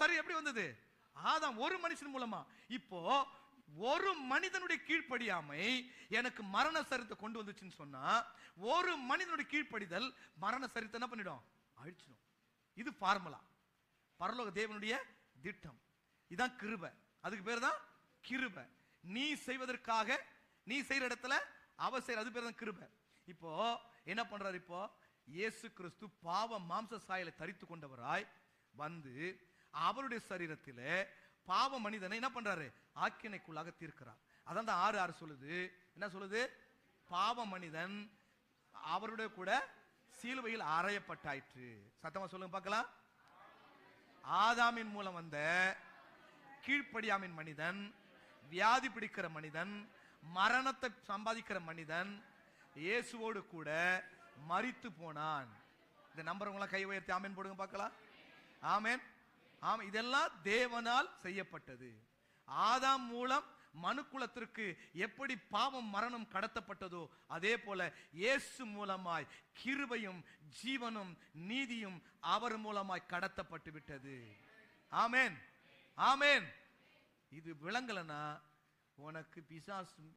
சரீரம் எப்படி வந்தது? ஆதாம் ஒரு மனுஷன் மூலமா. இப்போ ஒரு மனிதனுடைய கீழ்ப்படியாமை எனக்கு மரண சரீரத்தை கொண்டு வந்துச்சுன்னு சொன்னா, ஒரு மனிதனுடைய கீழ்ப்படிதல் மரண சரீரத்தை என்ன பண்ணிடும்? அழிச்சிடும். இது ஃபார்முலா, பரலோக தேவனுடைய திட்டம். இதான் கிருபை. அதுக்கு பேர் தான் கிருபை. நீ செய்வதற்காக நீ செய்யற இடத்துல அவ செய்யற, அது பேர் தான் கிருபை. இப்போ என்ன பண்றாரு? இப்போ இயேசு கிறிஸ்து பாவ மாம்ச சாயலை தரித்து கொண்டவராய் வந்து அவருடைய சரீரத்திலே பாவ மனிதனை என்ன பண்றாரு? ஆக்கினைக்குள்ளாக தீர்க்கிறார். அதான் 6:6 சொல்லுது. என்ன சொல்லுது? பாவ மனிதன் அவருடைய கூட சிலுவையில் அறையப்பட்டாயிற்று. சத்தமா சொல்லுங்க பார்க்கலாம். ஆதாமின் மூலம் வந்த கீழ்ப்படியாமின் மனிதன், வியாதி பிடிக்கிற மனிதன், மரணத்தை சம்பாதிக்கிற மனிதன் இயேசுவோடு கூட மரித்து போனான். இந்த நம்புறவங்கள கை உயர்த்தி ஆமென் போடுங்க பார்க்கலாம். ஆமென். ஆமா, இதெல்லாம் தேவனால் செய்யப்பட்டது. ஆதாம் மூலம் மனுக்குலத்திற்கு எப்படி பாவம் மரணம் கடத்தப்பட்டதோ அதே போல இயேசு மூலமாய் கிருபையும் ஜீவனும் நீதியும் அவர் மூலமாய் கடத்தப்பட்டு விட்டது. ஆமென், ஆமென். இது விளங்கலனா உனக்கு பிசாசு